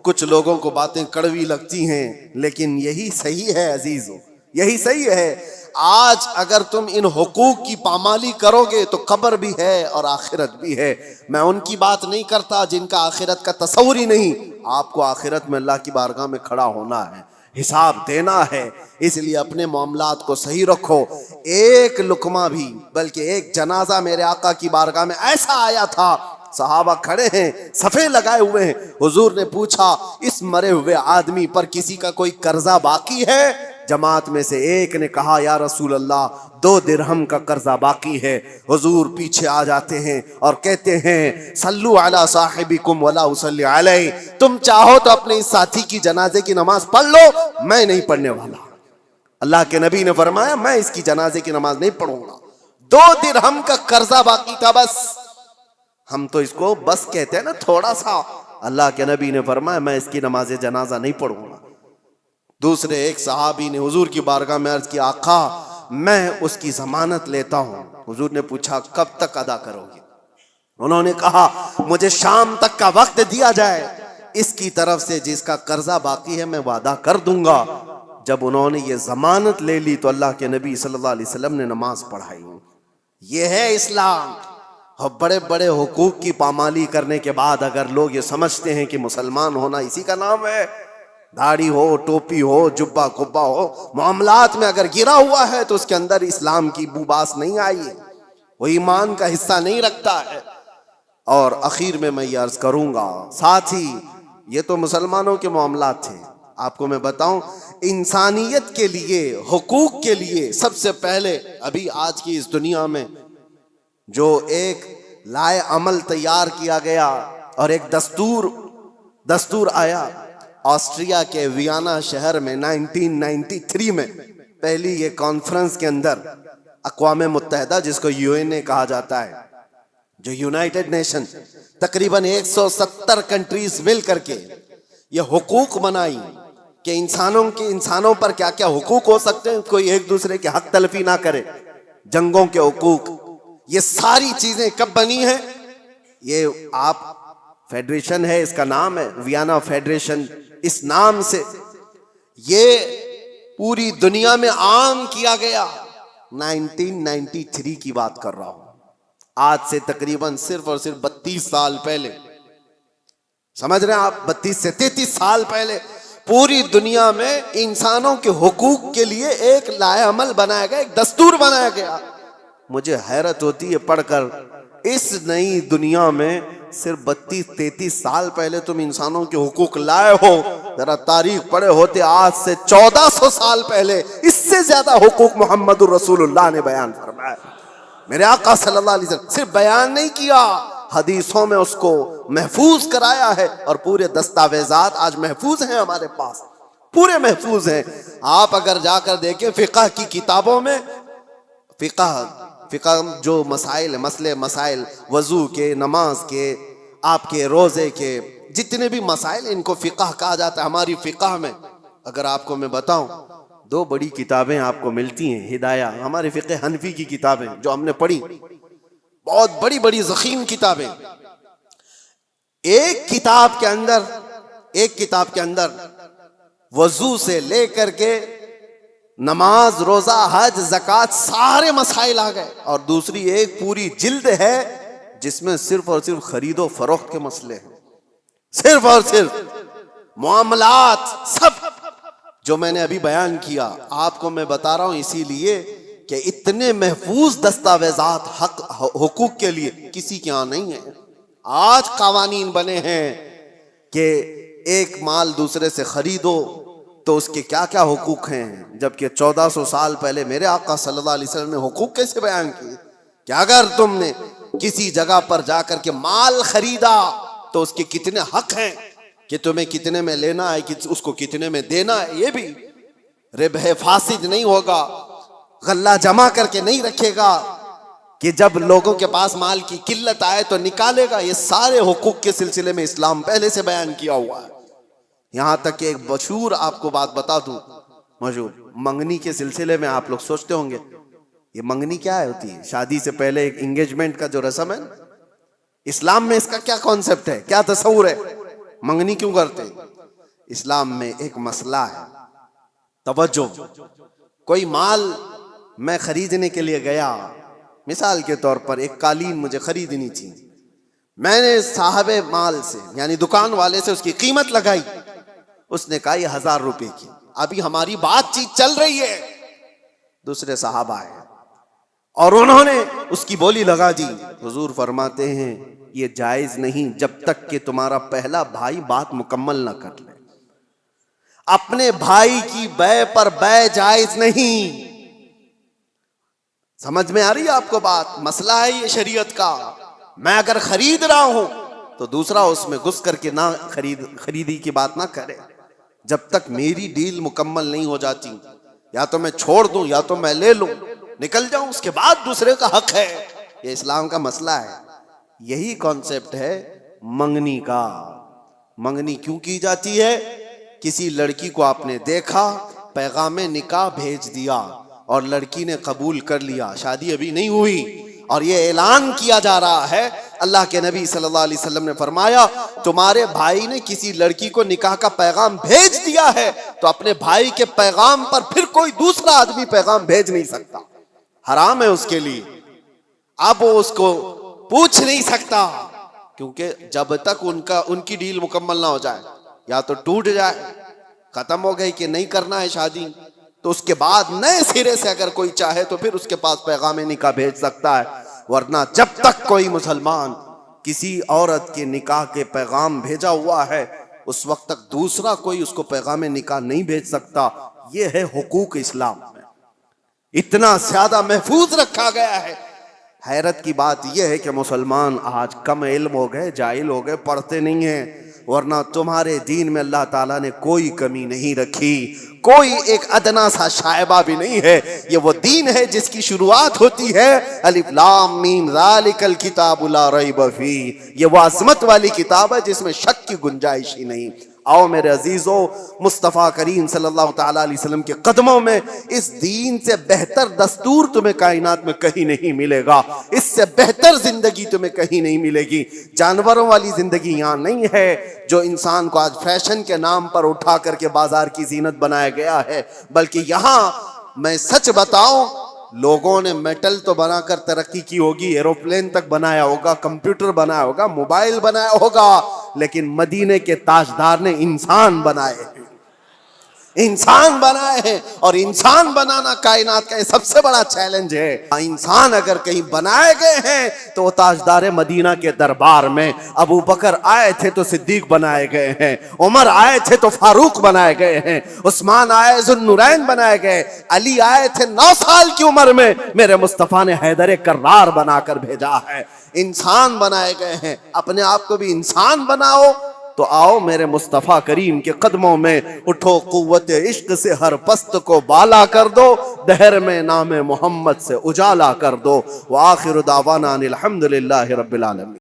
کچھ لوگوں کو باتیں کڑوی لگتی ہیں لیکن یہی صحیح ہے عزیزو، یہی صحیح ہے۔ آج اگر تم ان حقوق کی پامالی کرو گے تو قبر بھی ہے اور آخرت بھی ہے۔ میں ان کی بات نہیں کرتا جن کا آخرت کا تصور ہی نہیں۔ آپ کو آخرت میں اللہ کی بارگاہ میں کھڑا ہونا ہے، حساب دینا ہے، اس لیے اپنے معاملات کو صحیح رکھو۔ ایک لقمہ بھی بلکہ ایک جنازہ میرے آقا کی بارگاہ میں ایسا آیا تھا، صحابہ کھڑے ہیں، صفے لگائے ہوئے ہیں، حضور نے پوچھا اس مرے ہوئے آدمی پر کسی کا کوئی قرضہ باقی ہے؟ جماعت میں سے ایک نے کہا یا رسول اللہ 2 درہم کا قرضہ باقی ہے۔ حضور پیچھے آ جاتے ہیں اور کہتے ہیں صلو علی صاحبکم ولا اصلی علیہ، تم چاہو تو اپنے اس ساتھی کی جنازے کی نماز پڑھ لو، میں نہیں پڑھنے والا۔ اللہ کے نبی نے فرمایا میں اس کی جنازے کی نماز نہیں پڑھوں گا۔ 2 درہم کا قرضہ باقی تھا بس۔ ہم تو اس کو بس کہتے ہیں نا تھوڑا سا۔ اللہ کے نبی نے فرمایا میں اس کی نماز جنازہ نہیں پڑھوں گا۔ دوسرے ایک صحابی نے حضور کی بارگاہ میں عرض کیا آقا میں اس کی ضمانت لیتا ہوں۔ حضور نے پوچھا کب تک ادا کرو گے؟ انہوں نے کہا مجھے شام تک کا وقت دیا جائے، اس کی طرف سے جس کا قرضہ باقی ہے میں وعدہ کر دوں گا۔ جب انہوں نے یہ ضمانت لے لی تو اللہ کے نبی صلی اللہ علیہ وسلم نے نماز پڑھائی۔ یہ ہے اسلام۔ اور بڑے بڑے حقوق کی پامالی کرنے کے بعد اگر لوگ یہ سمجھتے ہیں کہ مسلمان ہونا اسی کا نام ہے، داڑھی ہو، ٹوپی ہو، جبہ کبا ہو، معاملات میں اگر گرا ہوا ہے تو اس کے اندر اسلام کی بو باس نہیں آئی ہے، وہ ایمان کا حصہ نہیں رکھتا ہے۔ اور اخیر میں یہ عرض کروں گا، ساتھ ہی یہ تو مسلمانوں کے معاملات تھے، آپ کو میں بتاؤں انسانیت کے لیے، حقوق کے لیے سب سے پہلے ابھی آج کی اس دنیا میں جو ایک لائے عمل تیار کیا گیا اور ایک دستور آیا آسٹریا کے ویانا شہر میں 1993 میں پہلی یہ کانفرنس کے اندر اقوام متحدہ جس کو UN کہا جاتا ہے، جو یونائٹڈ نیشن، تقریباً 170 کنٹریز مل کر کے یہ حقوق بنائی کہ انسانوں پر کیا کیا حقوق ہو سکتے ہیں، کوئی ایک دوسرے کے حق تلفی نہ کرے، جنگوں کے حقوق، یہ ساری چیزیں کب بنی ہیں؟ یہ آپ فیڈریشن ہے، اس کا نام ہے ویانا فیڈریشن، اس نام سے یہ پوری دنیا میں عام کیا گیا۔ 1993 کی بات کر رہا ہوں، آج سے تقریباً صرف اور صرف 32 سال پہلے، سمجھ رہے ہیں آپ، 32 سے 33 سال پہلے پوری دنیا میں انسانوں کے حقوق کے لیے ایک لائحہ عمل بنایا گیا، ایک دستور بنایا گیا۔ مجھے حیرت ہوتی ہے پڑھ کر، اس نئی دنیا میں صرف 32-33 سال پہلے تم انسانوں کے حقوق لائے ہو۔ ذرا تاریخ پڑھے ہوتے آج سے 1400 سال پہلے اس سے زیادہ حقوق محمد الرسول اللہ نے بیان فرمایا۔ میرے آقا صلی اللہ علیہ وسلم صرف بیان نہیں کیا، حدیثوں میں اس کو محفوظ کرایا ہے، اور پورے دستاویزات آج محفوظ ہیں ہمارے پاس، پورے محفوظ ہیں۔ آپ اگر جا کر دیکھیں فقہ کی کتابوں میں، فقہ جو مسائل وضو کے، نماز کے، آپ کے روزے کے، جتنے بھی مسائل ان کو فقہ کہا جاتا ہے۔ ہماری فقہ میں اگر آپ کو میں بتاؤں 2 بڑی کتابیں آپ کو ملتی ہیں، ہدایہ، ہمارے فقہ حنفی کی کتابیں جو ہم نے پڑھی، بہت بڑی بڑی ضخیم کتابیں۔ ایک کتاب کے اندر وضو سے لے کر کے نماز، روزہ، حج، زکوٰۃ سارے مسائل آ گئے، اور دوسری ایک پوری جلد ہے جس میں صرف اور صرف خرید و فروخت کے مسئلے ہیں، صرف اور صرف معاملات، سب جو میں نے ابھی بیان کیا آپ کو میں بتا رہا ہوں اسی لیے کہ اتنے محفوظ دستاویزات حقوق کے لیے کسی کے ہاں نہیں ہیں۔ آج قوانین بنے ہیں کہ ایک مال دوسرے سے خریدو تو اس کے کیا کیا حقوق ہیں، جبکہ 1400 سال پہلے میرے آقا صلی اللہ علیہ وسلم نے حقوق کیسے بیان کیے کہ اگر تم نے کسی جگہ پر جا کر کے مال خریدا تو اس کے کتنے حق ہیں، کہ تمہیں کتنے میں لینا ہے، کہ اس کو کتنے میں دینا ہے، یہ بھی ربح فاسد نہیں ہوگا، غلہ جمع کر کے نہیں رکھے گا کہ جب لوگوں کے پاس مال کی قلت آئے تو نکالے گا۔ یہ سارے حقوق کے سلسلے میں اسلام پہلے سے بیان کیا ہوا ہے۔ یہاں تک کہ ایک مشہور آپ کو بات بتا دوں، مشہور منگنی کے سلسلے میں آپ لوگ سوچتے ہوں گے یہ منگنی کیا ہوتی ہے، شادی سے پہلے ایک انگیجمنٹ کا جو رسم ہے، اسلام میں اس کا کیا کانسیپٹ ہے، کیا تصور ہے، منگنی کیوں کرتے ہیں؟ اسلام میں ایک مسئلہ ہے، توجہ۔ کوئی مال میں خریدنے کے لیے گیا، مثال کے طور پر ایک قالین مجھے خریدنی تھی، میں نے صاحب مال سے یعنی دکان والے سے اس کی قیمت لگائی، اس نے کہا یہ 1000 روپے کی۔ ابھی ہماری بات چیت چل رہی ہے، دوسرے صحابہ آئے اور انہوں نے اس کی بولی لگا دی۔ حضور فرماتے ہیں یہ جائز نہیں جب تک کہ تمہارا پہلا بھائی بات مکمل نہ کر لے۔ اپنے بھائی کی بے پر بے جائز نہیں۔ سمجھ میں آ رہی ہے آپ کو بات؟ مسئلہ ہے یہ شریعت کا۔ میں اگر خرید رہا ہوں تو دوسرا اس میں گھس کر کے نہ خریدی کی بات نہ کرے جب تک میری ڈیل مکمل نہیں ہو جاتی۔ یا تو میں چھوڑ دوں یا تو میں لے لوں، نکل جاؤں، اس کے بعد دوسرے کا حق ہے۔ یہ اسلام کا مسئلہ ہے۔ یہی کانسیپٹ ہے منگنی کا۔ منگنی کیوں کی جاتی ہے؟ کسی لڑکی کو آپ نے دیکھا، پیغام نکاح بھیج دیا اور لڑکی نے قبول کر لیا، شادی ابھی نہیں ہوئی، اور یہ اعلان کیا جا رہا ہے، اللہ کے نبی صلی اللہ علیہ وسلم نے فرمایا تمہارے بھائی نے کسی لڑکی کو نکاح کا پیغام بھیج دیا ہے تو اپنے بھائی کے پیغام پر پھر کوئی دوسرا آدمی پیغام بھیج نہیں سکتا، حرام ہے اس کے لیے۔ اب وہ اس کو پوچھ نہیں سکتا، کیونکہ جب تک ان کی ڈیل مکمل نہ ہو جائے، یا تو ٹوٹ جائے، ختم ہو گئی کہ نہیں کرنا ہے شادی، تو اس کے بعد نئے سرے سے اگر کوئی چاہے تو پھر اس کے پاس پیغام نکاح بھیج سکتا ہے، ورنہ جب تک کوئی مسلمان کسی عورت کے نکاح کے پیغام بھیجا ہوا ہے اس وقت تک دوسرا کوئی اس کو پیغام نکاح نہیں بھیج سکتا۔ یہ ہے حقوق اسلام میں، اتنا زیادہ محفوظ رکھا گیا ہے۔ حیرت کی بات یہ ہے کہ مسلمان آج کم علم ہو گئے، جاہل ہو گئے، پڑھتے نہیں ہیں، ورنہ تمہارے دین میں اللہ تعالیٰ نے کوئی کمی نہیں رکھی، کوئی ایک ادنا سا شائبہ بھی نہیں ہے۔ یہ وہ دین ہے جس کی شروعات ہوتی ہے الف لام میم ذالک الکتاب لا ریب فیہ، یہ وہ عظمت والی کتاب ہے جس میں شک کی گنجائش ہی نہیں۔ آؤ میرے عزیزو، مصطفیٰ کریم صلی اللہ تعالیٰ علیہ وسلم کے قدموں میں اس دین سے بہتر دستور تمہیں کائنات میں کہیں نہیں ملے گا، اس سے بہتر زندگی تمہیں کہیں نہیں ملے گی۔ جانوروں والی زندگی یہاں نہیں ہے جو انسان کو آج فیشن کے نام پر اٹھا کر کے بازار کی زینت بنایا گیا ہے، بلکہ یہاں میں سچ بتاؤں لوگوں نے میٹل تو بنا کر ترقی کی ہوگی، ایروپلین تک بنایا ہوگا، کمپیوٹر بنایا ہوگا، موبائل بنایا ہوگا، لیکن مدینے کے تاجدار نے انسان بنائے ہیں، انسان بنائے ہیں، اور انسان بنانا کائنات کا یہ سب سے بڑا چیلنج ہے۔ انسان اگر کہیں بنائے گئے ہیں تو وہ تاجدار مدینہ کے دربار میں ابو بکر آئے تھے تو صدیق بنائے گئے ہیں، عمر آئے تھے تو فاروق بنائے گئے ہیں، عثمان آئے ذوالنورین بنائے گئے، علی آئے تھے 9 سال کی عمر میں، میرے مصطفیٰ نے حیدر کرار بنا کر بھیجا ہے۔ انسان بنائے گئے ہیں، اپنے آپ کو بھی انسان بناؤ تو آؤ میرے مصطفیٰ کریم کے قدموں میں اٹھو، قوت عشق سے ہر پست کو بالا کر دو، دہر میں نام محمد سے اجالا کر دو۔ وآخر دعوانا الحمدللہ رب العالمین۔